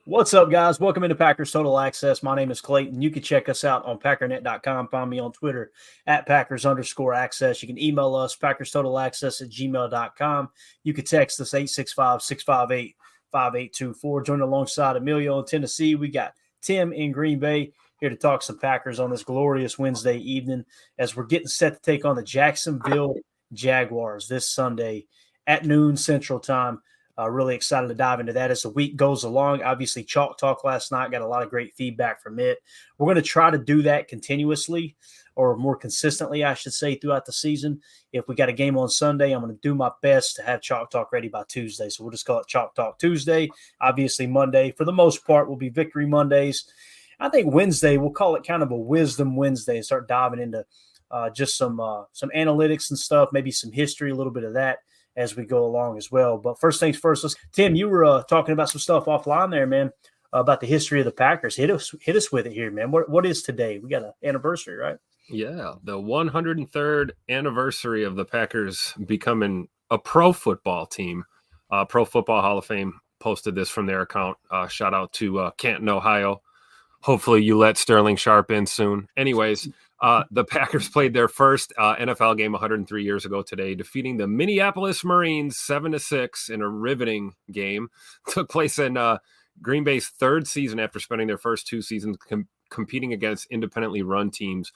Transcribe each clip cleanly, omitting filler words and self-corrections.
What's up, guys? Welcome into Packers Total Access. My name is Clayton. You can check us out on packernet.com. Find me on Twitter at Packers_access. You can email us, PackersTotalAccess@gmail.com. You can text us 865-658-5824. Join alongside Emilio in Tennessee. We got Tim in Green Bay here to talk some Packers on this glorious Wednesday evening as we're getting set to take on the Jacksonville Jaguars this Sunday at noon Central Time. Really excited to dive into that as the week goes along. Obviously, Chalk Talk last night, got a lot of great feedback from it. We're going to try to do that continuously, or more consistently, I should say, throughout the season. If we got a game on Sunday, I'm going to do my best to have Chalk Talk ready by Tuesday. So we'll just call it Chalk Talk Tuesday. Obviously, Monday, for the most part, will be Victory Mondays. I think Wednesday, we'll call it kind of a Wisdom Wednesday and start diving into just some analytics and stuff, maybe some history, a little bit of that as we go along as well. But first things first, Tim, you were talking about some stuff offline there, man, about the history of the Packers. Hit us with it here, man. What is today? We got an anniversary, right? Yeah, the 103rd anniversary of the Packers becoming a pro football team. Pro Football Hall of Fame posted this from their account. Shout out to Canton, Ohio. Hopefully you let Sterling Sharp in soon. Anyways, the Packers played their first NFL game 103 years ago today, defeating the Minneapolis Marines 7-6 in a riveting game. Took place in Green Bay's third season after spending their first two seasons competing against independently run teams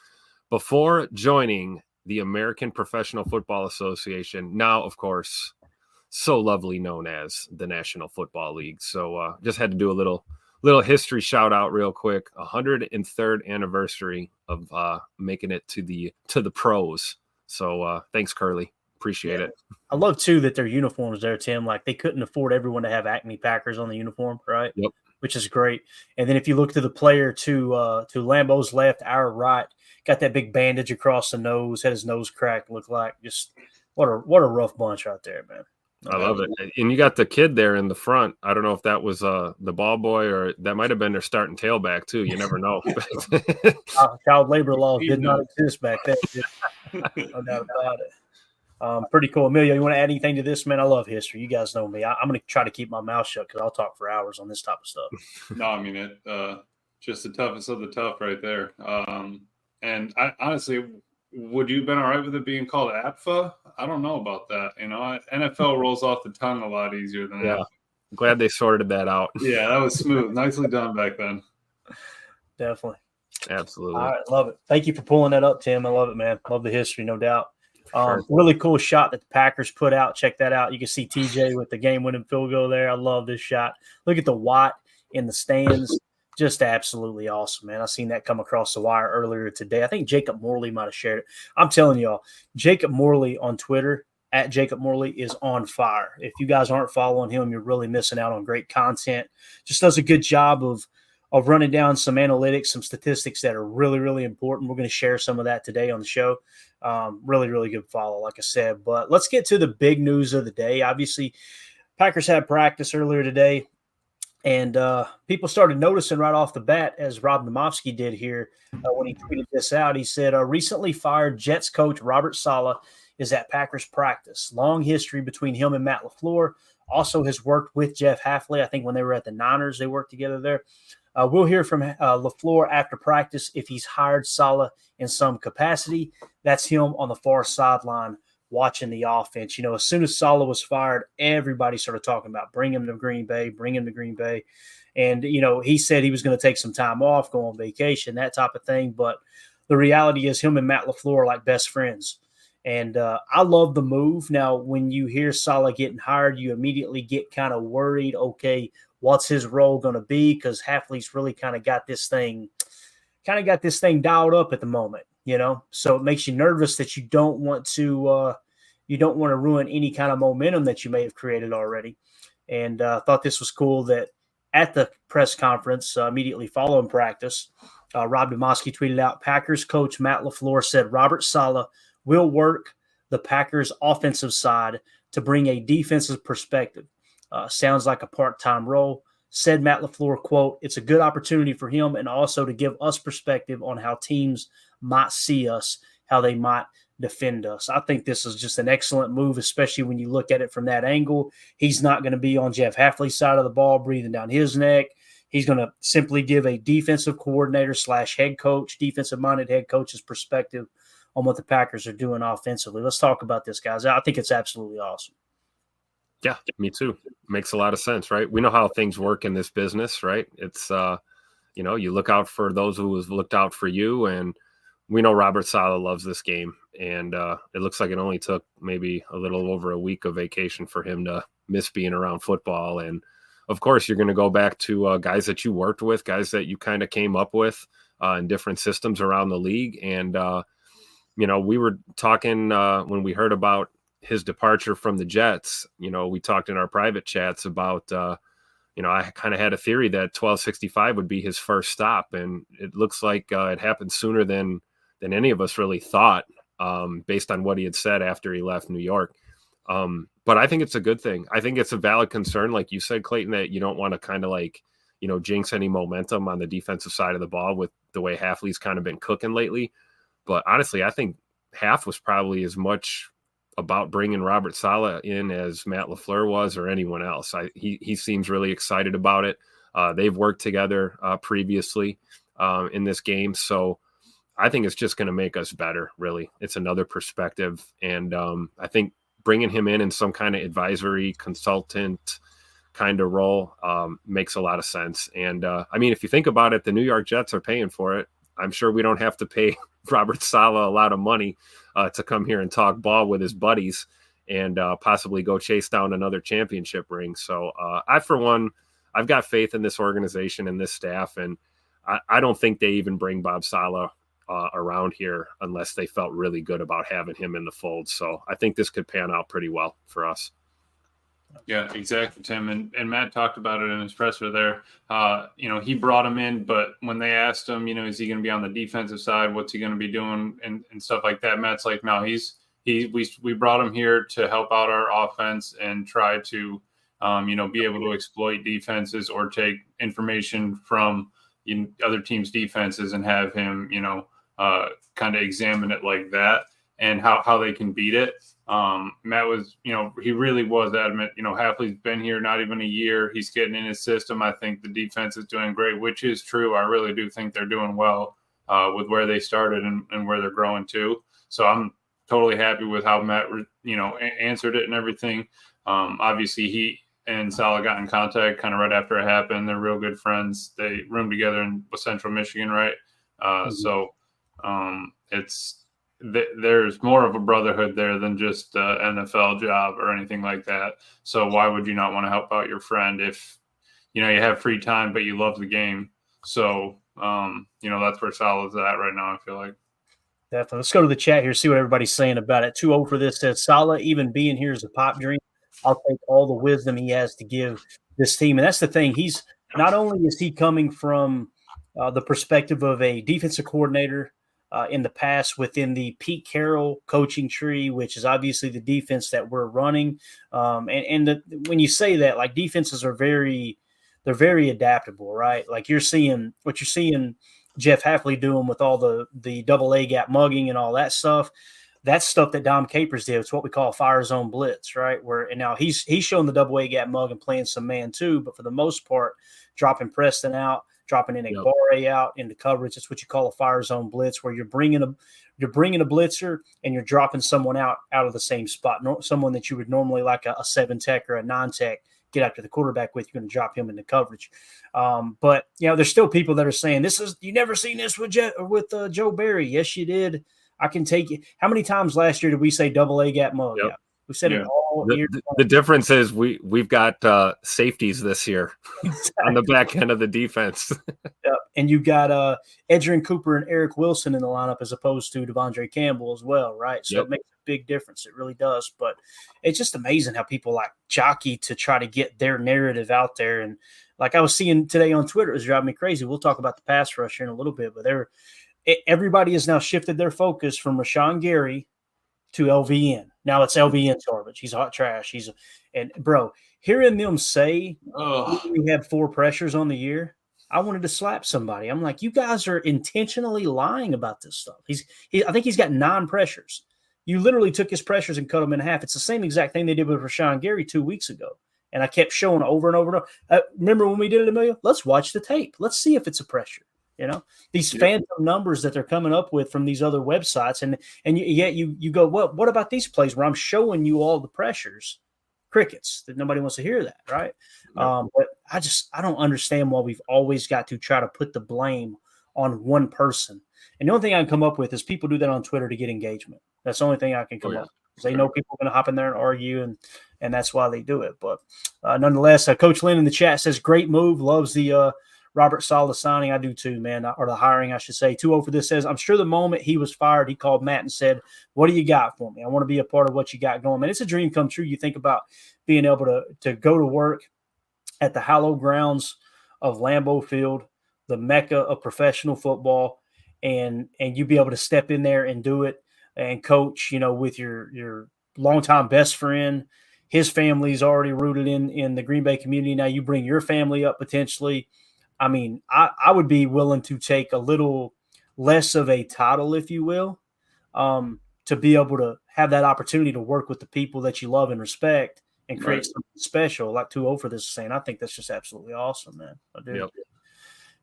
before joining the American Professional Football Association, now, of course, so lovely known as the National Football League. So just had to do a little history shout out real quick. 103rd anniversary of making it to the pros. So thanks, Curly. Appreciate it. I love too that their uniforms there, Tim. Like they couldn't afford everyone to have Acme Packers on the uniform, right? Yep. Which is great. And then if you look to the player to Lambeau's left, our right, got that big bandage across the nose, had his nose cracked. Looked like just what a rough bunch right there, man. I love it. And you got the kid there in the front. I don't know if that was the ball boy or that might have been their starting tailback too. You never know. Child labor laws did not exist back then. No doubt about it. Pretty cool. Emilio, you want to add anything to this, man? I love history. You guys know me. I'm going to try to keep my mouth shut because I'll talk for hours on this type of stuff. No, I mean, just the toughest of the tough right there. And I honestly, would you have been all right with it being called APFA? I don't know about that. You know, NFL rolls off the tongue a lot easier than yeah. APFA. Glad they sorted that out. Yeah, that was smooth. Nicely done back then. Definitely. Absolutely. All right, love it. Thank you for pulling that up, Tim. I love it, man. Love the history, no doubt. Sure. Really cool shot that the Packers put out. Check that out. You can see TJ with the game-winning field goal there. I love this shot. Look at the Watt in the stands. Just absolutely awesome, man. I seen that come across the wire earlier today. I think Jacob Morley might have shared it. I'm telling y'all, Jacob Morley on Twitter, at Jacob Morley, is on fire. If you guys aren't following him, you're really missing out on great content. Just does a good job of running down some analytics, some statistics that are really, really important. We're going to share some of that today on the show. Really, really good follow, like I said. But let's get to the big news of the day. Obviously, Packers had practice earlier today. And people started noticing right off the bat, as Rob Domofsky did here when he tweeted this out. He said, recently fired Jets coach Robert Saleh is at Packers practice. Long history between him and Matt LaFleur. Also has worked with Jeff Hafley. I think when they were at the Niners, they worked together there. We'll hear from LaFleur after practice if he's hired Saleh in some capacity. That's him on the far sideline watching the offense. You know, as soon as Saleh was fired, everybody started talking about bring him to Green Bay. And, you know, he said he was going to take some time off, go on vacation, that type of thing. But the reality is him and Matt LaFleur are like best friends. And I love the move. Now, when you hear Saleh getting hired, you immediately get kind of worried, okay, what's his role going to be? Because Hafley's really kind of got this thing dialed up at the moment, you know? So it makes you nervous that you don't want to ruin any kind of momentum that you may have created already. And thought this was cool that at the press conference immediately following practice, Rob Domofsky tweeted out, Packers coach Matt LaFleur said Robert Saleh will work the Packers offensive side to bring a defensive perspective. Sounds like a part-time role. Said Matt LaFleur, quote, it's a good opportunity for him and also to give us perspective on how teams might see us, how they might defend us. I think this is just an excellent move, especially when you look at it from that angle. He's not going to be on Jeff Hafley's side of the ball, breathing down his neck. He's going to simply give a defensive coordinator / head coach, defensive-minded head coach's perspective on what the Packers are doing offensively. Let's talk about this, guys. I think it's absolutely awesome. Yeah, me too. Makes a lot of sense, right? We know how things work in this business, right? It's, you look out for those who have looked out for you, and we know Robert Saleh loves this game. And it looks like it only took maybe a little over a week of vacation for him to miss being around football. And of course, you're going to go back to guys that you worked with, guys that you kind of came up with in different systems around the league. And, we were talking when we heard about his departure from the Jets. We talked in our private chats about, I kind of had a theory that 1265 would be his first stop. And it looks like it happened sooner than any of us really thought, based on what he had said after he left New York. But I think it's a good thing. I think it's a valid concern, like you said, Clayton, that you don't want to kind of jinx any momentum on the defensive side of the ball with the way Hafley's kind of been cooking lately. But honestly, I think Haf was probably as much about bringing Robert Saleh in as Matt LaFleur was or anyone else. He seems really excited about it. They've worked together previously in this game. So I think it's just going to make us better, really. It's another perspective. And I think bringing him in some kind of advisory consultant kind of role makes a lot of sense. And if you think about it, the New York Jets are paying for it. I'm sure we don't have to pay Robert Saleh a lot of money to come here and talk ball with his buddies and possibly go chase down another championship ring. So for one, I've got faith in this organization and this staff. And I don't think they even bring Bob Saleh around here unless they felt really good about having him in the fold. So I think this could pan out pretty well for us. Yeah, exactly, Tim. And Matt talked about it in his presser there. He brought him in, but when they asked him, is he going to be on the defensive side? What's he going to be doing and stuff like that? Matt's like, no, we brought him here to help out our offense and try to, be able to exploit defenses or take information from other teams' defenses and have him, kind of examine it like that and how they can beat it. Matt was, he really was adamant. Hafley's been here not even a year. He's getting in his system. I think the defense is doing great, which is true. I really do think they're doing well with where they started and where they're growing to. So I'm totally happy with how Matt, answered it and everything. Obviously, he and Saleh got in contact kind of right after it happened. They're real good friends. They roomed together in Central Michigan, right? So there's more of a brotherhood there than just an NFL job or anything like that. So why would you not want to help out your friend if, you have free time, but you love the game? So, that's where Saleh's at right now, I feel like. Definitely. Let's go to the chat here, see what everybody's saying about it. 2-0 for this says, Saleh, even being here is a pipe dream. I'll take all the wisdom he has to give this team. And that's the thing. He's not only is he coming from the perspective of a defensive coordinator in the past within the Pete Carroll coaching tree, which is obviously the defense that we're running. When you say that, like, defenses are very adaptable, right? Like you're seeing Jeff Hafley doing with all the double A gap mugging and all that stuff. That's stuff that Dom Capers did. It's what we call a fire zone blitz, right? And now he's showing the double A gap mug and playing some man too, but for the most part, dropping Preston out, dropping in Igbare out into coverage. It's what you call a fire zone blitz, where you're bringing a blitzer and you're dropping someone out of the same spot. Someone that you would normally, like a 7-tech or a 9-tech, get after the quarterback with. You're going to drop him into coverage. But there's still people that are saying you never seen this with Joe Barry. Yes, you did. I can take it. How many times last year did we say double A gap mug? Yep. Yeah. We said it all year. The difference is we've got safeties this year on the back end of the defense. Yep. And you've got Edgerrin Cooper and Eric Wilson in the lineup as opposed to Devondre Campbell as well, right? So It makes a big difference. It really does. But it's just amazing how people like jockey to try to get their narrative out there. And like I was seeing today on Twitter, it was driving me crazy. We'll talk about the pass rush here in a little bit, but everybody has now shifted their focus from Rashawn Gary to LVN. Now it's LVN's garbage. He's hot trash. Bro, hearing them say we had 4 pressures on the year, I wanted to slap somebody. I'm like, you guys are intentionally lying about this stuff. I think he's got 9 pressures. You literally took his pressures and cut them in half. It's the same exact thing they did with Rashawn Gary 2 weeks ago. And I kept showing over and over and over. Remember when we did it, Emilio? Let's watch the tape. Let's see if it's a pressure. These phantom numbers that they're coming up with from these other websites. And yet you go, what about these plays where I'm showing you all the pressures? Crickets. That nobody wants to hear that, right? Yep. But I don't understand why we've always got to try to put the blame on one person. And the only thing I can come up with is people do that on Twitter to get engagement. That's the only thing I can come up with. They know people are going to hop in there and argue, and that's why they do it. But nonetheless, Coach Lynn in the chat says, great move. Loves the Robert Saleh signing. I do too, man, or the hiring, I should say. 2-0 for this says, I'm sure the moment he was fired, he called Matt and said, what do you got for me? I want to be a part of what you got going. Man, it's a dream come true. You think about being able to go to work at the hallowed grounds of Lambeau Field, the mecca of professional football, and you be able to step in there and do it and coach, with your longtime best friend. His family's already rooted in the Green Bay community. Now you bring your family up potentially. I mean, I would be willing to take a little less of a title, if you will, to be able to have that opportunity to work with the people that you love and respect and create something special, like 2-0 for this saying. I think that's just absolutely awesome, man. I do. Yep.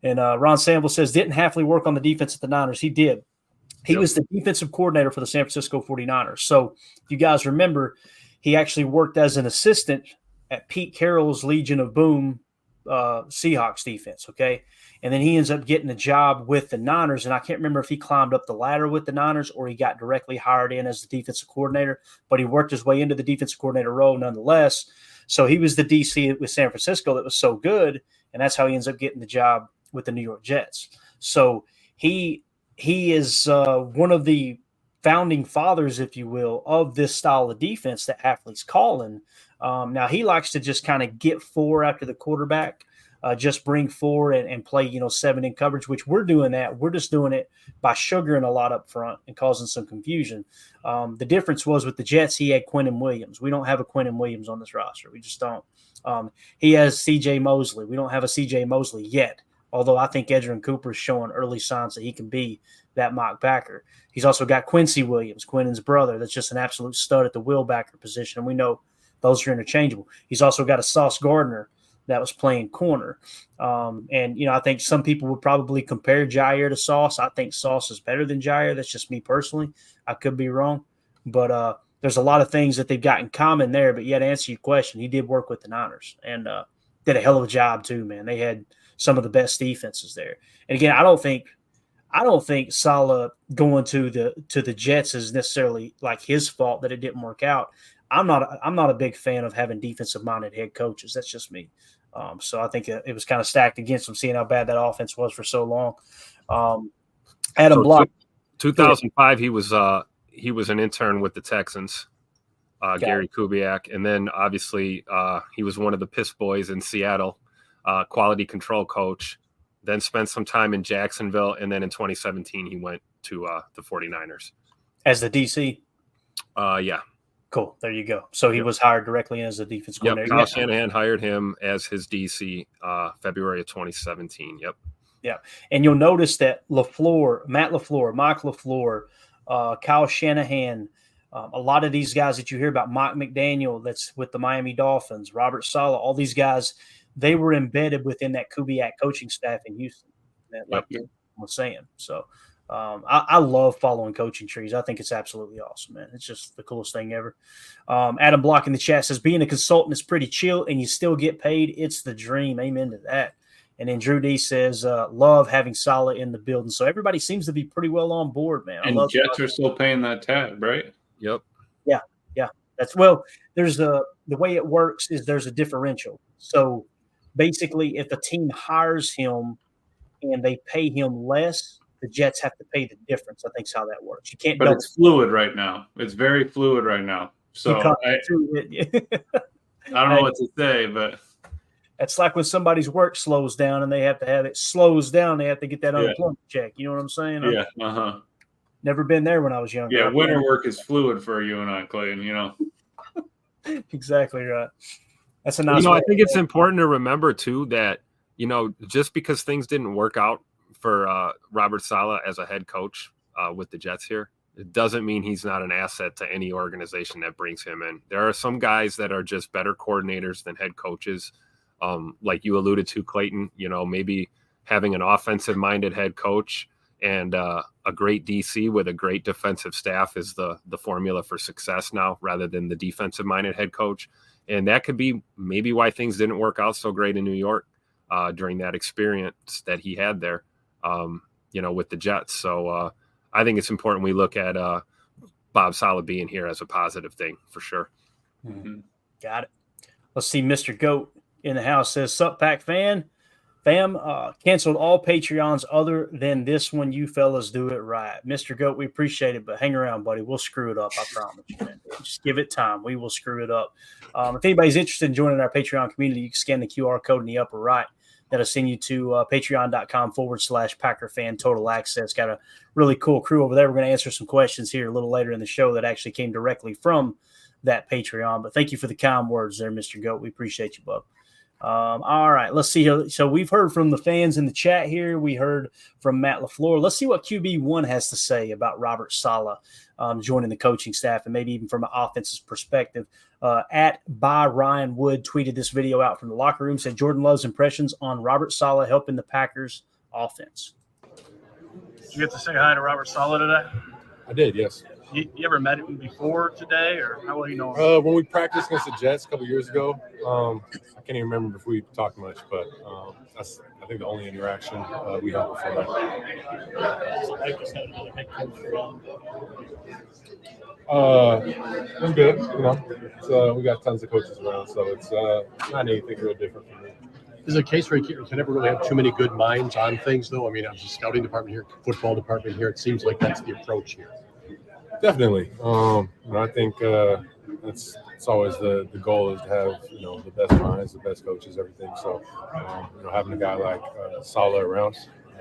And Ron Sample says, didn't Hafley work on the defense at the Niners? He did. He was the defensive coordinator for the San Francisco 49ers. So if you guys remember, he actually worked as an assistant at Pete Carroll's Legion of Boom Seahawks defense, okay? And then he ends up getting a job with the Niners, and I can't remember if he climbed up the ladder with the Niners or he got directly hired in as the defensive coordinator, but he worked his way into the defensive coordinator role nonetheless. So he was the DC with San Francisco that was so good, and that's how he ends up getting the job with the New York Jets. So he is one of the founding fathers, if you will, of this style of defense that Hafley's calling. Now, he likes to just kind of get four after the quarterback, just bring four and play, 7 in coverage, which we're doing that. We're just doing it by sugaring a lot up front and causing some confusion. The difference was with the Jets, he had Quinnen Williams. We don't have a Quinnen Williams on this roster. We just don't. He has C.J. Mosley. We don't have a C.J. Mosley yet, although I think Edgerrin Cooper is showing early signs that he can be that mock backer. He's also got Quincy Williams, Quinnen's brother, that's just an absolute stud at the will backer position, and we know those are interchangeable. He's also got a Sauce Gardner that was playing corner. And I think some people would probably compare Jair to Sauce. I think Sauce is better than Jair. That's just me personally. I could be wrong. But there's a lot of things that they've got in common there. But yet, to answer your question, he did work with the Niners and did a hell of a job too, man. They had some of the best defenses there. And again, I don't think Saleh going to the Jets is necessarily like his fault that it didn't work out. I'm not a big fan of having defensive-minded head coaches. That's just me. So I think it was kind of stacked against him, seeing how bad that offense was for so long. Adam Block, 2005, he was an intern with the Texans, Gary Kubiak, and then obviously he was one of the Piss Boys in Seattle, quality control coach. Then spent some time in Jacksonville, and then in 2017 he went to the 49ers as the DC. Yeah. Cool. There you go. So he was hired directly as a defense coordinator. Kyle Shanahan hired him as his DC February of 2017. Yep. Yeah. And you'll notice that Mike LaFleur, Kyle Shanahan, a lot of these guys that you hear about, Mike McDaniel that's with the Miami Dolphins, Robert Saleh, all these guys, they were embedded within that Kubiak coaching staff in Houston, like I was saying. So I love following coaching trees. I think it's absolutely awesome, man. It's just the coolest thing ever. Adam Block in the chat says, being a consultant is pretty chill and you still get paid. It's the dream. Amen to that. And then Drew D says, love having Saleh in the building. So everybody seems to be pretty well on board, man. And Jets are still paying that tab, right? Yep. Yeah. There's the way it works is there's a differential. So basically, if a team hires him and they pay him less, the Jets have to pay the difference. I think is how that works. You can't. But it's fluid right now. It's very fluid right now. So I don't know what to say, but it's like when somebody's work slows down and they have to have it slows down. They have to get that unemployment check. You know what I'm saying? Yeah. Never been there when I was younger. Yeah, winter work is fluid for you and I, Clayton. Exactly right. That's a nice. I think it's important to remember too that just because things didn't work out for Robert Saleh as a head coach with the Jets here, it doesn't mean he's not an asset to any organization that brings him in. There are some guys that are just better coordinators than head coaches. Like you alluded to, Clayton, maybe having an offensive-minded head coach and a great DC with a great defensive staff is the formula for success now, rather than the defensive-minded head coach. And that could be maybe why things didn't work out so great in New York during that experience that he had there, with the Jets. So I think it's important we look at Bob Saleh being here as a positive thing for sure. Mm-hmm. Got it. Let's see. Mr. Goat in the house says, "Sup, Pack fan? Fam, canceled all Patreons other than this one. You fellas do it right." Mr. Goat, we appreciate it, but hang around, buddy. We'll screw it up. I promise you, man. Just give it time. We will screw it up. If anybody's interested in joining our Patreon community, you can scan the QR code in the upper right. That'll send you to patreon.com/Packer fan total access. Got a really cool crew over there. We're going to answer some questions here a little later in the show that actually came directly from that Patreon. But thank you for the kind words there, Mr. Goat. We appreciate you, bub. All right, let's see. So we've heard from the fans in the chat here. We heard from Matt LaFleur. Let's see what QB1 has to say about Robert Saleh joining the coaching staff, and maybe even from an offensive perspective. At by Ryan Wood tweeted this video out from the locker room, said Jordan Love's impressions on Robert Saleh helping the Packers offense. Did you get to say hi to Robert Saleh today? I did, yes. You ever met him before today, or how well you know him? When we practiced against the Jets a couple years ago, I can't even remember if we talked much, but that's, I think, the only interaction we had before that. It was good, we got tons of coaches around, so it's not anything real different for me. Is it a case where you can never really have too many good minds on things, though? I mean, as a scouting department here, football department here, it seems like that's the approach here. Definitely. I think it's always the goal is to have, the best minds, the best coaches, everything. So, having a guy like Saleh around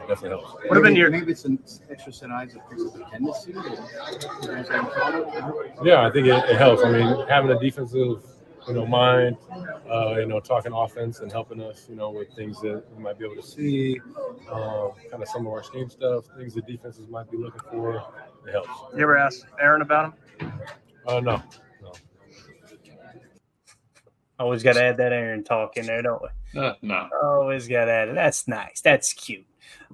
definitely helps. What have been your maybe it's an extra set of eyes that brings up the tendency? Yeah, I think it helps. I mean, having a defensive, mind, talking offense and helping us, with things that we might be able to see, kind of some of our scheme stuff, things that defenses might be looking for. It helps. You ever asked Aaron about him? No. Always got to add that Aaron talk in there, don't we? No. Always got to add it. That's nice. That's cute.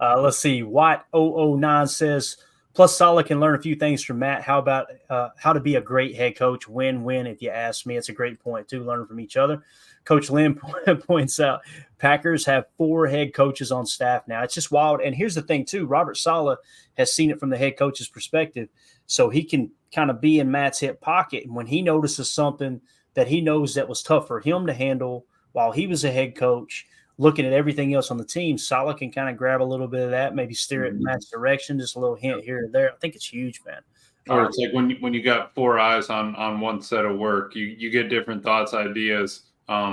Let's see. Watt009 says, plus Saleh can learn a few things from Matt. How about how to be a great head coach? Win-win, if you ask me. It's a great point, too, learning from each other. Coach Lynn points out Packers have 4 head coaches on staff now. It's just wild. And here's the thing, too. Robert Saleh has seen it from the head coach's perspective, so he can kind of be in Matt's hip pocket. And when he notices something that he knows that was tough for him to handle while he was a head coach, looking at everything else on the team, Saleh can kind of grab a little bit of that, maybe steer it in Matt's direction, just a little hint here and there. I think it's huge, man. Or it's like when you got 4 eyes on one set of work, you get different thoughts, ideas.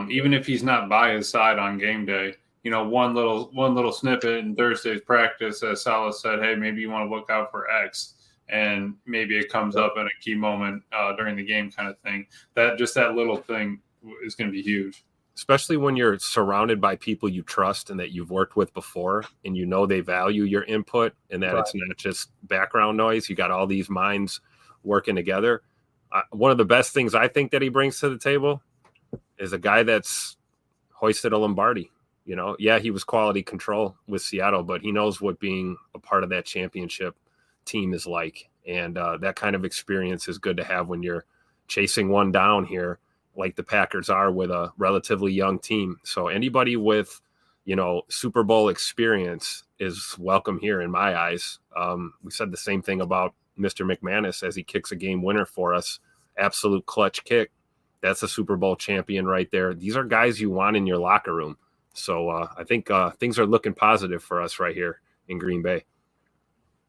Even if he's not by his side on game day, one little snippet in Thursday's practice, as Saleh said, hey, maybe you want to look out for X, and maybe it comes up in a key moment during the game, kind of thing. That little thing is going to be huge. Especially when you're surrounded by people you trust and that you've worked with before, and they value your input, and that It's not just background noise. You got all these minds working together. One of the best things I think that he brings to the table is a guy that's hoisted a Lombardi. He was quality control with Seattle, but he knows what being a part of that championship team is like. And that kind of experience is good to have when you're chasing one down here, like the Packers are with a relatively young team. So anybody with, Super Bowl experience is welcome here in my eyes. We said the same thing about Mr. McManus as he kicks a game winner for us. Absolute clutch kick. That's a Super Bowl champion right there. These are guys you want in your locker room. So I think things are looking positive for us right here in Green Bay.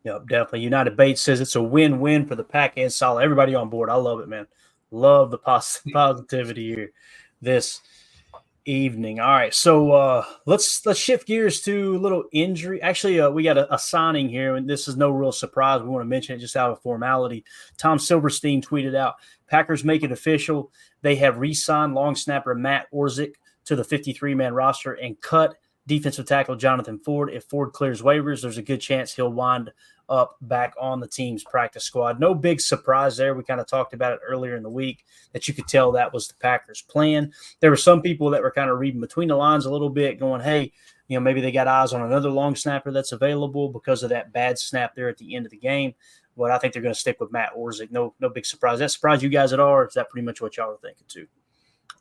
Yep, definitely. United Bates says it's a win-win for the Pack and Saleh. Everybody on board. I love it, man. Love the positivity here this evening. All right, so let's shift gears to a little injury. Actually, we got a signing here, and this is no real surprise. We want to mention it just out of formality. Tom Silverstein tweeted out, Packers make it official. They have re-signed long snapper Matt Orzik to the 53-man roster and cut defensive tackle Jonathan Ford. If Ford clears waivers, there's a good chance he'll wind up back on the team's practice squad. No big surprise there. We kind of talked about it earlier in the week that you could tell that was the Packers' plan. There were some people that were kind of reading between the lines a little bit going, hey, maybe they got eyes on another long snapper that's available because of that bad snap there at the end of the game. But I think they're going to stick with Matt Orzik. No big surprise. That surprised you guys at all, or is that pretty much what y'all were thinking too?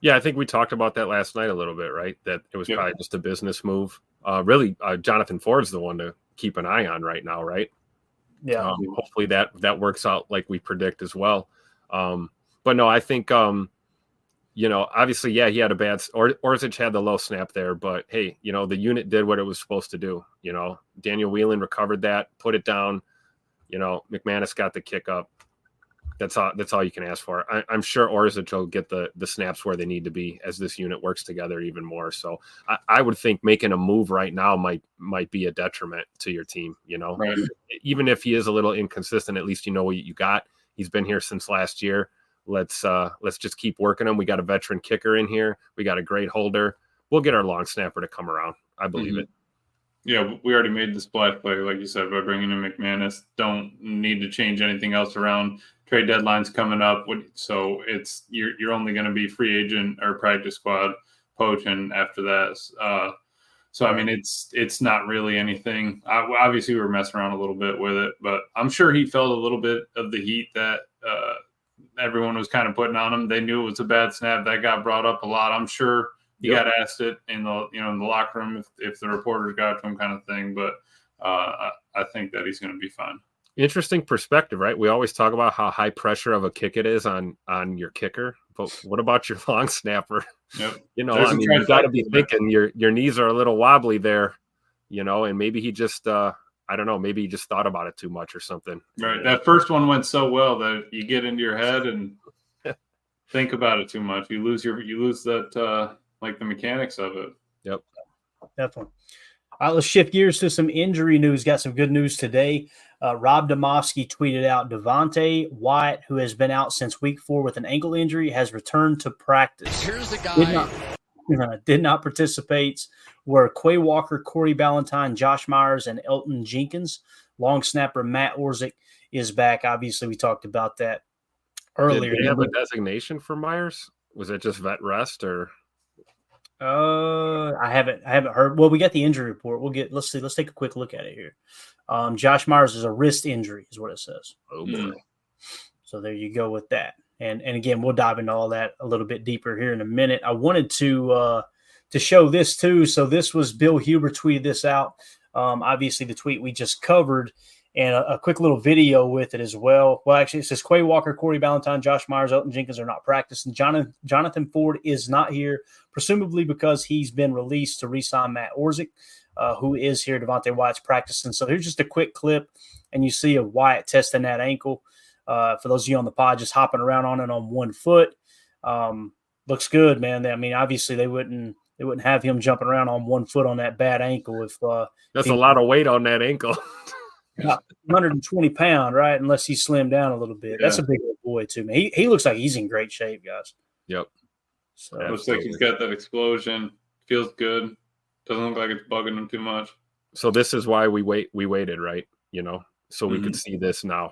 Yeah, I think we talked about that last night a little bit, right? That it was probably just a business move. Really, Jonathan Ford's the one to keep an eye on right now, right? Yeah. Hopefully that works out like we predict as well. But no, I think, obviously, he had a bad – Orzic had the low snap there. But, hey, the unit did what it was supposed to do. Daniel Whelan recovered that, put it down. McManus got the kick up. That's all you can ask for. I'm sure Orzic will get the snaps where they need to be as this unit works together even more. So I would think making a move right now might be a detriment to your team. Right. Even if he is a little inconsistent, at least you know what you got. He's been here since last year. Let's just keep working him. We got a veteran kicker in here. We got a great holder. We'll get our long snapper to come around. I believe it. Yeah, we already made the splash play, like you said, by bringing in McManus. Don't need to change anything else around. Trade deadline's coming up, so you're only going to be free agent or practice squad poaching after that. So I mean, it's not really anything. Obviously, we were messing around a little bit with it, but I'm sure he felt a little bit of the heat that everyone was kind of putting on him. They knew it was a bad snap. That got brought up a lot. I'm sure he got asked it in the in the locker room if the reporters got to him, kind of thing. But I think that he's going to be fine. Interesting perspective, right? We always talk about how high pressure of a kick it is on your kicker, but what about your long snapper? Yep. You got to be thinking your knees are a little wobbly there, and maybe he just I don't know, maybe he just thought about it too much or something. Right. That first one went so well that you get into your head and think about it too much. You lose that like the mechanics of it. Yep. Definitely. All right, let's shift gears to some injury news. Got some good news today. Rob Domofsky tweeted out Devontae Wyatt, who has been out since week 4 with an ankle injury, has returned to practice. Here's the guy. Did not participate were Quay Walker, Corey Ballantyne, Josh Myers, and Elton Jenkins. Long snapper Matt Orzik is back. Obviously, we talked about that earlier. Did they have a designation for Myers? Was it just vet rest or? I haven't heard. Well, we got the injury report. Let's see. Let's take a quick look at it here. Josh Myers is a wrist injury, is what it says. Oh boy. So there you go with that. And again, we'll dive into all that a little bit deeper here in a minute. I wanted to show this too. So this was Bill Huber tweeted this out. Obviously, the tweet we just covered, and a quick little video with it as well. Well, actually, it says Quay Walker, Corey Ballantyne, Josh Myers, Elton Jenkins are not practicing. Jonathan Ford is not here, presumably because he's been released to re-sign Matt Orzik, who is here. Devontae Wyatt's practicing. So here's just a quick clip, and you see a Wyatt testing that ankle. For those of you on the pod, just hopping around on it on one foot. Looks good, man. I mean, obviously they wouldn't have him jumping around on one foot on that bad ankle if that's a lot of weight on that ankle. 120 pound, right? Unless he slimmed down a little bit. Yeah. That's a big old boy too, man. He looks like he's in great shape, guys. Yep. So looks like he's got that explosion. Feels good. Doesn't look like it's bugging him too much. So this is why we waited, right? So we could see this now.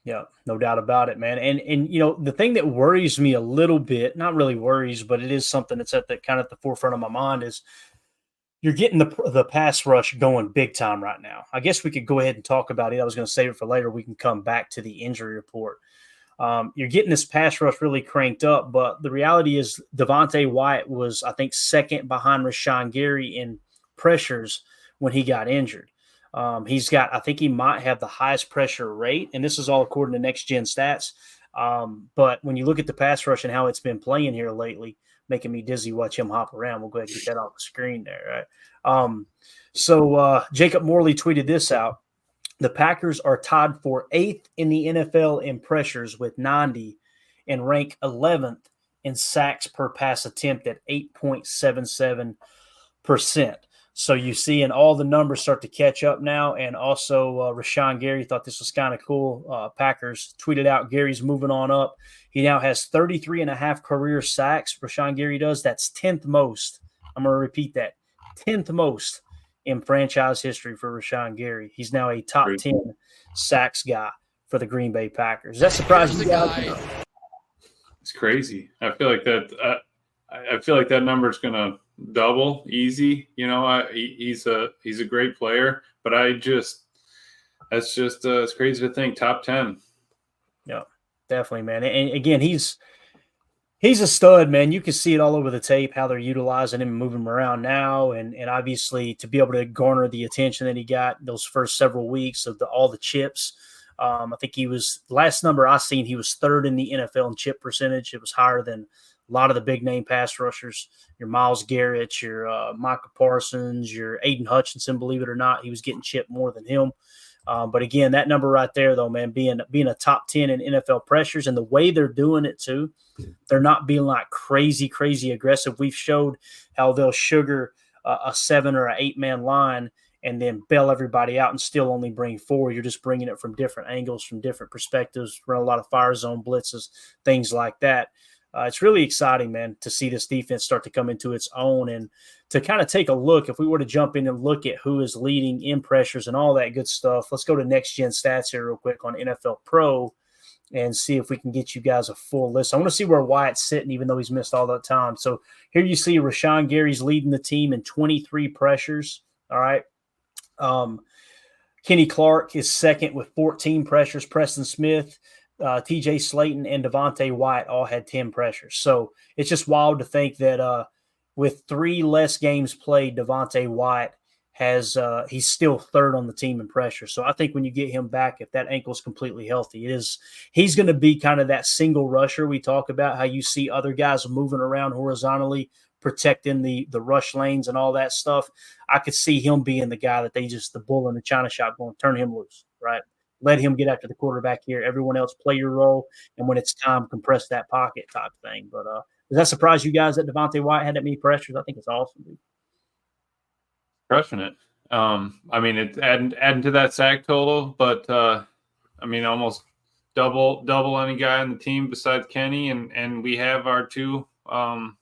Yeah, no doubt about it, man. And the thing that worries me a little bit, not really worries, but it is something that's at the kind of at the forefront of my mind is you're getting the pass rush going big time right now. I guess we could go ahead and talk about it. I was going to save it for later. We can come back to the injury report. You're getting this pass rush really cranked up, but the reality is Devontae Wyatt was, I think, second behind Rashawn Gary in pressures when he got injured. He's got, I think he might have the highest pressure rate, and this is all according to Next Gen Stats. But when you look at the pass rush and how it's been playing here lately, making me dizzy watch him hop around. We'll go ahead and get that off the screen there, right? So Jacob Morley tweeted this out. The Packers are tied for 8th in the NFL in pressures with 90 and rank 11th in sacks per pass attempt at 8.77%. So you see, and all the numbers start to catch up now. And also Rashawn Gary thought this was kind of cool. Packers tweeted out Gary's moving on up. He now has 33.5 career sacks. Rashawn Gary does. That's 10th most. I'm going to repeat that. 10th most in franchise history for Rashawn Gary. He's now a top 10 sacks guy for the Green Bay Packers. Does that surprise you guys? It's crazy. I feel like that. I feel like that number is going to double easy. You know, he's a great player, but it's crazy to think top 10. Yeah, definitely, man. And again, he's a stud, man. You can see it all over the tape how they're utilizing him and moving him around now, and obviously to be able to garner the attention that he got those first several weeks of all the chips. I think he was, last number I seen, he was third in the NFL in chip percentage. It was higher than a lot of the big name pass rushers, your Myles Garrett, your Micah Parsons, your Aiden Hutchinson. Believe it or not, he was getting chipped more than him. But again, that number right there, though, man, being a top 10 in NFL pressures, and the way they're doing it too, they're not being like crazy aggressive. We've showed how they'll sugar a 7 or an 8-man line and then bail everybody out and still only bring 4. You're just bringing it from different angles, from different perspectives, run a lot of fire zone blitzes, things like that. It's really exciting, man, to see this defense start to come into its own and to kind of take a look. If we were to jump in and look at who is leading in pressures and all that good stuff, let's go to Next Gen Stats here real quick on NFL Pro and see if we can get you guys a full list. I want to see where Wyatt's sitting, even though he's missed all that time. So here you see Rashawn Gary's leading the team in 23 pressures. All right. Kenny Clark is second with 14 pressures. Preston Smith, TJ Slayton, and Devontae Wyatt all had 10 pressures. So it's just wild to think that with 3 less games played, Devontae Wyatt he's still third on the team in pressure. So I think when you get him back, if that ankle's completely healthy, he's going to be kind of that single rusher we talk about, how you see other guys moving around horizontally, protecting the rush lanes and all that stuff. I could see him being the guy that the bull in the china shop going, turn him loose, right? Let him get after the quarterback here. Everyone else play your role, and when it's time, compress that pocket type thing. But does that surprise you guys that Devontae Wyatt had that many pressures? I think it's awesome, dude. Crushing it. I mean, it's adding to that sack total, but I mean, almost double any guy on the team besides Kenny, and we have our 2, going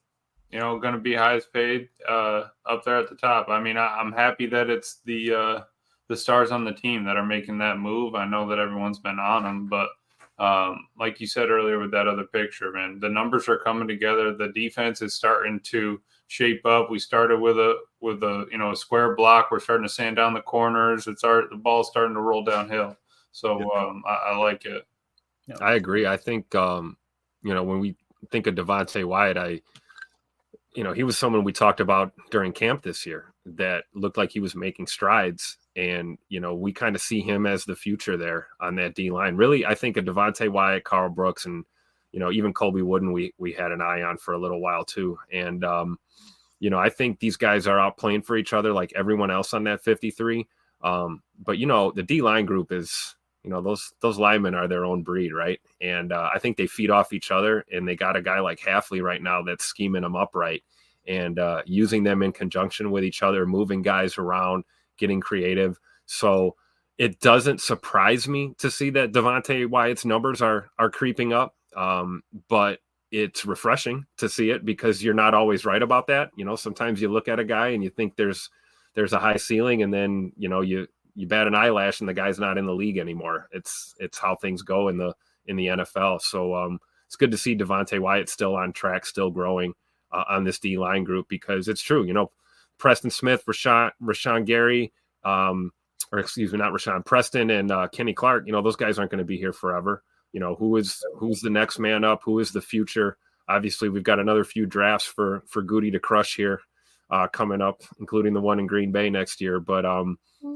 to be highest paid up there at the top. I mean, I'm happy that it's the stars on the team that are making that move. I know that everyone's been on them, but like you said earlier with that other picture, man, the numbers are coming together. The defense is starting to shape up. We started with a square block. We're starting to sand down the corners. The ball's starting to roll downhill. So I like it. I agree. I think when we think of Devontae Wyatt, he was someone we talked about during camp this year that looked like he was making strides. And, we kind of see him as the future there on that D line. Really, I think of Devontae Wyatt, Carl Brooks, and, even Colby Wooden, we had an eye on for a little while too. And, I think these guys are out playing for each other like everyone else on that 53. But, the D line group is, those linemen are their own breed, right? And I think they feed off each other, and they got a guy like Halfley right now that's scheming them up right and using them in conjunction with each other, moving guys around, getting creative. So it doesn't surprise me to see that Devontae Wyatt's numbers are creeping up, but it's refreshing to see it because you're not always right about that. Sometimes you look at a guy and you think there's a high ceiling, and then you bat an eyelash and the guy's not in the league anymore. It's how things go in the NFL. So it's good to see Devontae Wyatt still on track, still growing on this D line group, because it's true. Preston Smith, Rashawn Gary, Preston and Kenny Clark, those guys aren't going to be here forever. Who's the next man up? Who is the future? Obviously, we've got another few drafts for Goody to crush here coming up, including the one in Green Bay next year. But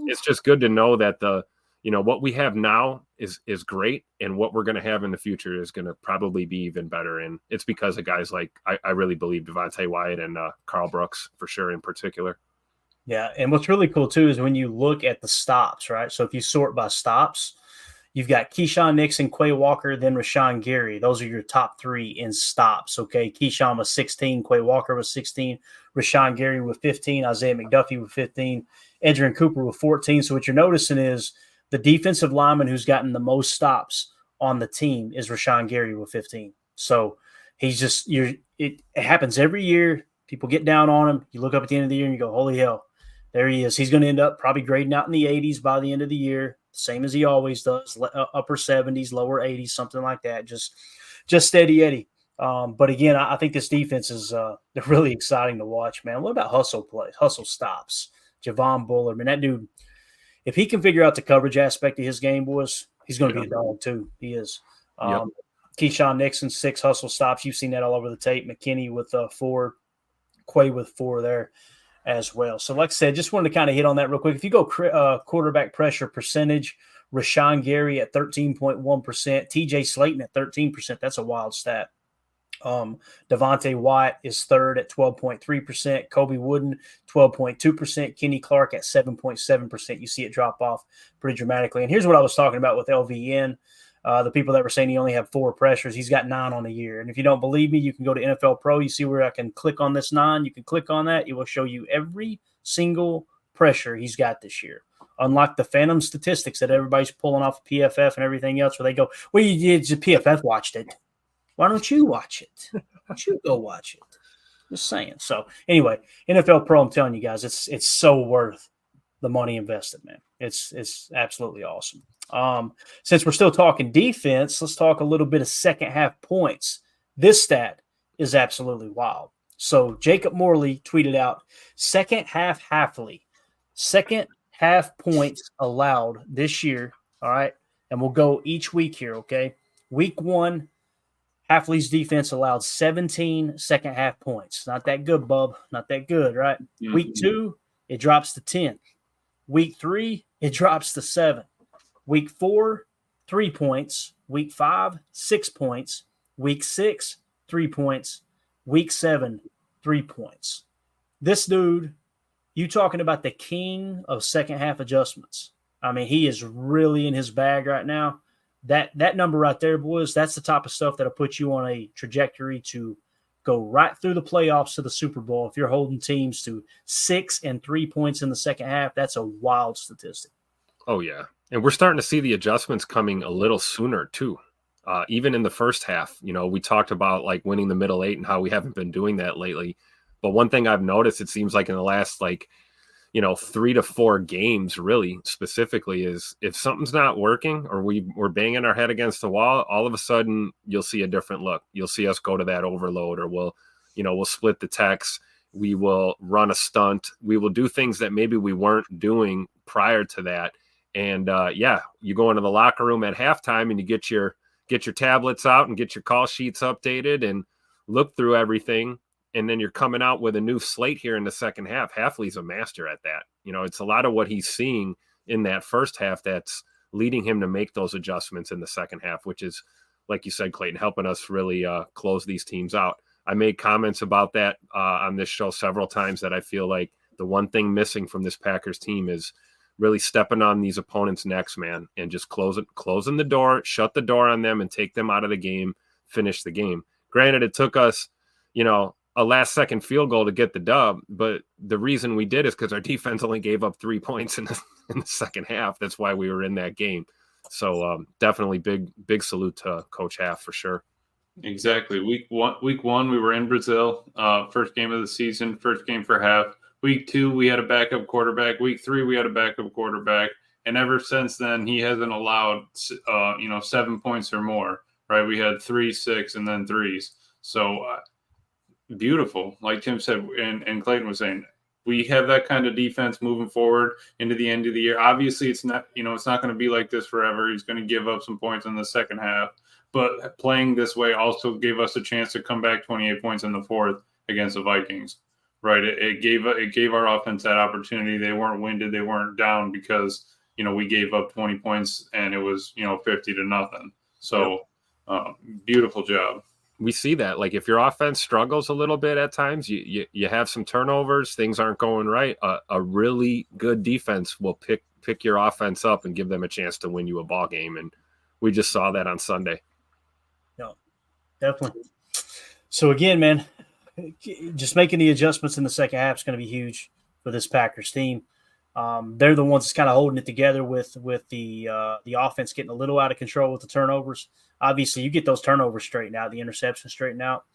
it's just good to know that what we have now is great, and what we're going to have in the future is going to probably be even better. And it's because of guys like I really believe Devontae Wyatt and Carl Brooks for sure in particular. Yeah, and what's really cool too is when you look at the stops, right? So if you sort by stops, you've got Keyshawn Nixon, Quay Walker, then Rashawn Gary. Those are your top 3 in stops. Okay, Keyshawn was 16, Quay Walker was 16, Rashawn Gary with 15, Isaiah McDuffie with 15, Edgerrin Cooper with 14. So what you're noticing is the defensive lineman who's gotten the most stops on the team is Rashawn Gary with 15. So he's just it happens every year. People get down on him. You look up at the end of the year and you go, holy hell, There he is. He's going to end up probably grading out in the 80s by the end of the year, same as he always does, upper 70s, lower 80s, something like that. Just steady Eddie. But again, I think this defense is they're really exciting to watch, man. What about hustle plays, hustle stops? Javon Bullard, man, that dude, if he can figure out the coverage aspect of his game, boys, he's going to be a dog too. He is. Keyshawn Nixon, 6 hustle stops. You've seen that all over the tape. McKinney with 4, Quay with 4 there as well. So like I said, just wanted to kind of hit on that real quick. If you go quarterback pressure percentage, Rashawn Gary at 13.1%, TJ Slayton at 13%. That's a wild stat. Devontae White is third at 12.3%. Kobe Wooden, 12.2%. Kenny Clark at 7.7%. You see it drop off pretty dramatically. And here's what I was talking about with LVN. The people that were saying he only had 4 pressures, he's got 9 on the year. And if you don't believe me, you can go to NFL Pro. You see where I can click on this 9. You can click on that. It will show you every single pressure he's got this year. Unlike the phantom statistics that everybody's pulling off of PFF and everything else, where they go, well, you did, PFF watched it. Why don't you watch it? Why don't you go watch it? Just saying. So anyway, NFL Pro, I'm telling you guys, it's so worth the money invested, man. It's absolutely awesome. Since we're still talking defense, let's talk a little bit of second half points. This stat is absolutely wild. So Jacob Morley tweeted out second half points allowed this year. All right. And we'll go each week here. Okay. Week 1, Hafley's defense allowed 17 second half points. Not that good, bub. Not that good, right? Mm-hmm. Week 2, it drops to 10. Week 3, it drops to 7. Week 4, 3 points. Week 5, 6 points. Week 6, 3 points. Week 7, 3 points. This dude, you talking about the king of second half adjustments. I mean, he is really in his bag right now. That number right there, boys, that's the type of stuff that'll put you on a trajectory to go right through the playoffs to the Super Bowl. If you're holding teams to 6 and 3 points in the second half, that's a wild statistic. Oh, yeah. And we're starting to see the adjustments coming a little sooner, too. Even in the first half, we talked about like winning the middle 8 and how we haven't been doing that lately. But one thing I've noticed, it seems like in the last 3 to 4 games, really specifically, is if something's not working or we're banging our head against the wall, all of a sudden you'll see a different look. You'll see us go to that overload, or we'll split the techs. We will run a stunt. We will do things that maybe we weren't doing prior to that. And you go into the locker room at halftime and you get your tablets out and get your call sheets updated and look through everything. And then you're coming out with a new slate here in the second half. Hafley's a master at that. It's a lot of what he's seeing in that first half that's leading him to make those adjustments in the second half, which is, like you said, Clayton, helping us really close these teams out. I made comments about that on this show several times, that I feel like the one thing missing from this Packers team is really stepping on these opponents' necks, man, and just closing the door, shut the door on them and take them out of the game, finish the game. Granted, it took us, a last-second field goal to get the dub, but the reason we did is because our defense only gave up 3 points in the second half. That's why we were in that game. So definitely big salute to Coach Haff for sure. Exactly. Week one, we were in Brazil. First game of the season, first game for Haff. Week 2, we had a backup quarterback. Week 3, we had a backup quarterback. And ever since then, he hasn't allowed, 7 points or more, right? We had 3, 6, and then 3s. So beautiful. Like Tim said, and Clayton was saying, we have that kind of defense moving forward into the end of the year. Obviously, it's not going to be like this forever. He's going to give up some points in the second half. But playing this way also gave us a chance to come back 28 points in the fourth against the Vikings. Right, it gave our offense that opportunity. They weren't winded, they weren't down because we gave up 20 points and it was 50-0. So beautiful job. We see that, like, if your offense struggles a little bit at times, you have some turnovers, things aren't going right. A really good defense will pick your offense up and give them a chance to win you a ball game, and we just saw that on Sunday. No, definitely. So again, man, just making the adjustments in the second half is going to be huge for this Packers team. They're the ones that's kind of holding it together with the offense getting a little out of control with the turnovers. Obviously, you get those turnovers straightened out, the interceptions straightened out,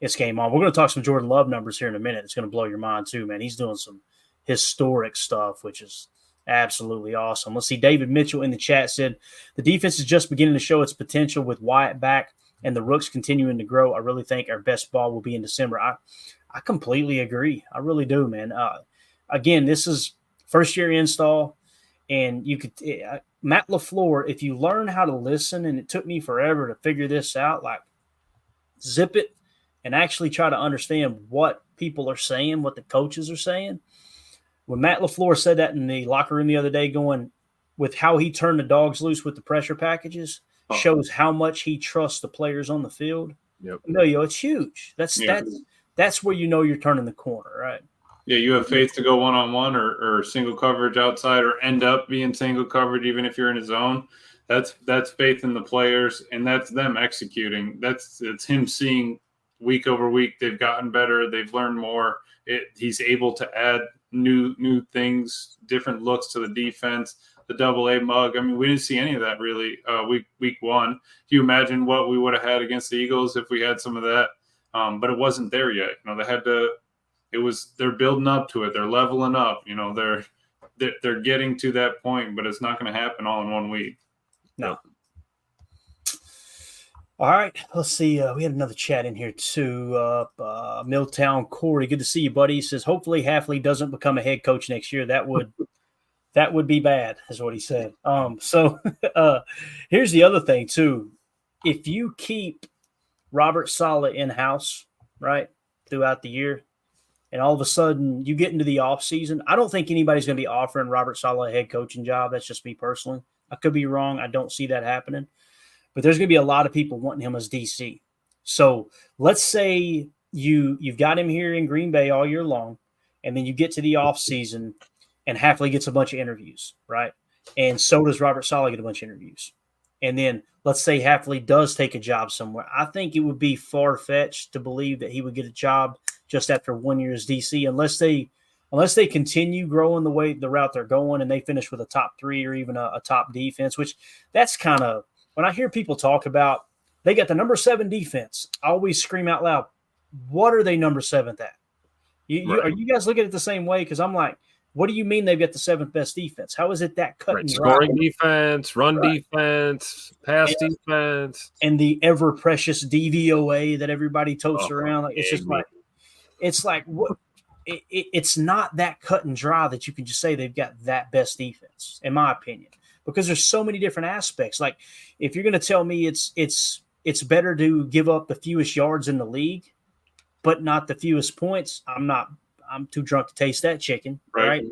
it's game on. We're going to talk some Jordan Love numbers here in a minute. It's going to blow your mind too, man. He's doing some historic stuff, which is absolutely awesome. Let's see. David Mitchell in the chat said the defense is just beginning to show its potential with Wyatt back and the rooks continuing to grow. I really think our best ball will be in December. I completely agree. I really do, man. Again, this is first year install, and you could Matt LaFleur, if you learn how to listen, and it took me forever to figure this out, like zip it and actually try to understand what people are saying, what the coaches are saying. When Matt LaFleur said that in the locker room the other day, going with how he turned the dogs loose with the pressure packages, shows how much he trusts the players on the field. Yep. No, it's huge. That's where you know you're turning the corner, right? Yeah, you have faith to go one-on-one or single coverage outside or end up being single coverage even if you're in a zone. That's faith in the players, and that's them executing. It's him seeing week over week they've gotten better, they've learned more. He's able to add new things, different looks to the defense. The double-A mug. I mean, we didn't see any of that really week one. Can you imagine what we would have had against the Eagles if we had some of that? But it wasn't there yet. They had to. They're building up to it. They're leveling up. They're getting to that point, but it's not going to happen all in 1 week. No. All right, let's see. We had another chat in here too. Milltown Corey, good to see you, buddy. He says, hopefully Hafley doesn't become a head coach next year. That would be bad, is what he said. So here's the other thing too. If you keep Robert Saleh in-house, right, throughout the year, and all of a sudden you get into the offseason, I don't think anybody's going to be offering Robert Saleh a head coaching job. That's just me personally. I could be wrong. I don't see that happening. But there's going to be a lot of people wanting him as DC. So let's say you've got him here in Green Bay all year long, and then you get to the offseason and Hafley gets a bunch of interviews, right? And so does Robert Saleh get a bunch of interviews. And then let's say Hafley does take a job somewhere. I think it would be far-fetched to believe that he would get a job just after 1 year as DC unless they continue growing the route they're going and they finish with a top 3 or even a top defense, which that's kind of – when I hear people talk about they got the number 7 defense, I always scream out loud, what are they number 7th at? Are you guys looking at it the same way? Because I'm like, what do you mean they've got the 7th best defense? How is it that cut and dry? Scoring defense, run defense, pass defense. And the ever-precious DVOA that everybody totes around. Like, it's like what? It's not that cut and dry that you can just say they've got that best defense, in my opinion. Because there's so many different aspects. Like if you're going to tell me it's better to give up the fewest yards in the league, but not the fewest points, I'm too drunk to taste that chicken, right?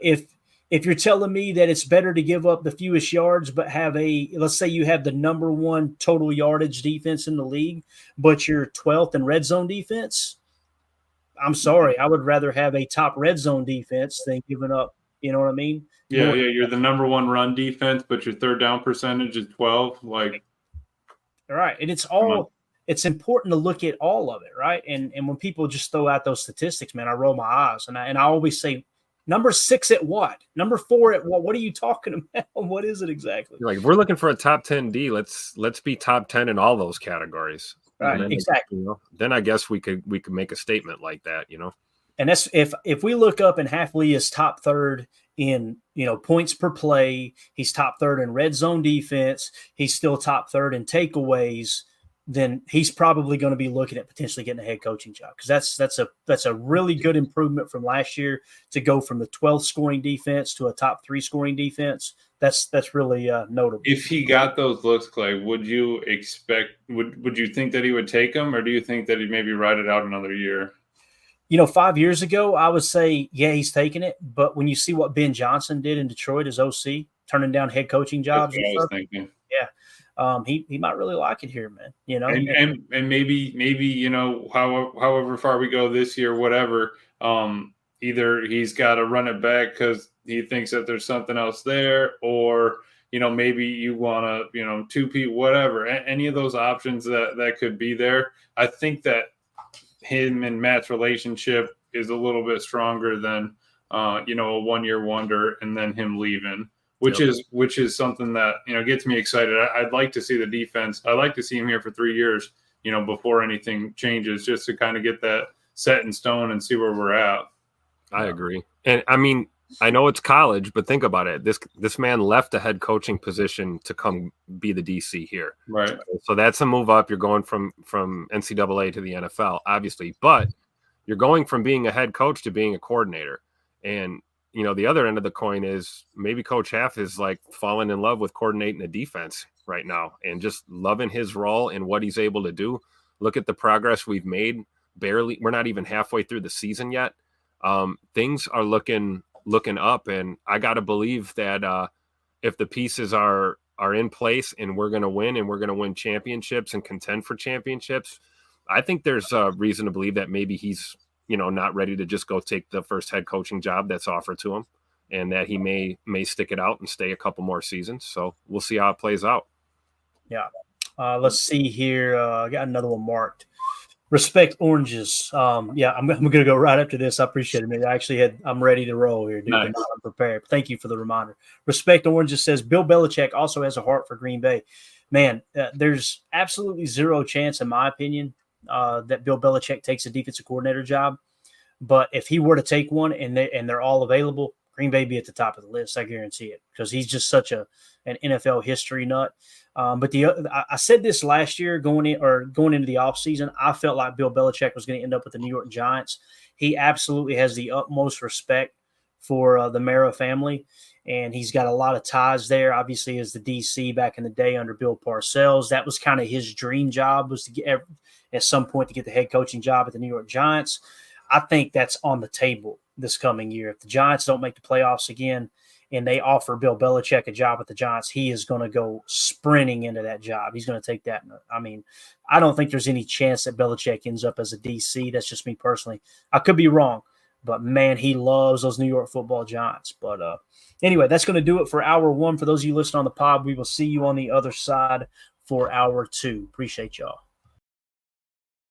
If you're telling me that it's better to give up the fewest yards, but let's say you have the number 1 total yardage defense in the league, but you're 12th in red zone defense, I'm sorry. I would rather have a top red zone defense than giving up, you know what I mean? Yeah, you're the number 1 run defense, but your third down percentage is 12. Like, all right, and it's important to look at all of it, right? And when people just throw out those statistics, man, I roll my eyes, and I always say, number 6 at what? Number 4 at what? What are you talking about? What is it exactly? Like, if we're looking for a top 10 D, let's be top 10 in all those categories. Right, then, exactly. Then I guess we could make a statement like that, And that's if we look up and Hafley is top 3rd in points per play, he's top 3rd in red zone defense, he's still top 3rd in takeaways, then he's probably going to be looking at potentially getting a head coaching job because that's a really good improvement from last year to go from the 12th scoring defense to a top 3 scoring defense. That's really notable. If he got those looks, Clay, would you think that he would take them, or do you think that he'd maybe ride it out another year? 5 years ago, I would say, yeah, he's taking it. But when you see what Ben Johnson did in Detroit as OC, turning down head coaching jobs, that's what I was thinking. Yeah, he might really like it here, man. And maybe however far we go this year, whatever. Either he's got to run it back because he thinks that there's something else there, or maybe you want to 2P, whatever. Any of those options that could be there. I think that him and Matt's relationship is a little bit stronger than a 1 year wonder and then him leaving, which is something that gets me excited. I'd like to see the defense. I'd like to see him here for 3 years, before anything changes, just to kind of get that set in stone and see where we're at. I agree. And I mean, I know it's college, but think about it. This man left a head coaching position to come be the DC here. Right. So that's a move up. You're going from NCAA to the NFL, obviously, but you're going from being a head coach to being a coordinator. And the other end of the coin is maybe Coach Half is like falling in love with coordinating the defense right now and just loving his role and what he's able to do. Look at the progress we've made. Barely, we're not even halfway through the season yet. Things are looking up, and I got to believe that if the pieces are in place and we're going to win championships and contend for championships, I think there's a reason to believe that maybe he's not ready to just go take the first head coaching job that's offered to him, and that he may stick it out and stay a couple more seasons. So we'll see how it plays out. Yeah. Let's see here. I got another one marked. Respect oranges. Yeah, I'm going to go right after this. I appreciate it, man. I'm ready to roll here, dude. Nice. I'm prepared. Thank you for the reminder. Respect oranges says Bill Belichick also has a heart for Green Bay. Man, there's absolutely zero chance, in my opinion, that Bill Belichick takes a defensive coordinator job. But if he were to take one and they're all available, Green Bay be at the top of the list. I guarantee it, because he's just such an NFL history nut. But I said this last year going into the offseason, I felt like Bill Belichick was going to end up with the New York Giants. He absolutely has the utmost respect for the Mara family, and he's got a lot of ties there. Obviously, as the DC back in the day under Bill Parcells, that was kind of his dream job, was to get at some point to get the head coaching job at the New York Giants. I think that's on the table this coming year. If the Giants don't make the playoffs again and they offer Bill Belichick a job at the Giants, he is going to go sprinting into that job. He's going to take that. I mean, I don't think there's any chance that Belichick ends up as a DC. That's just me personally. I could be wrong, but man, he loves those New York Football Giants. But anyway, that's going to do it for hour one. For those of you listening on the pod, we will see you on the other side for hour two. Appreciate y'all.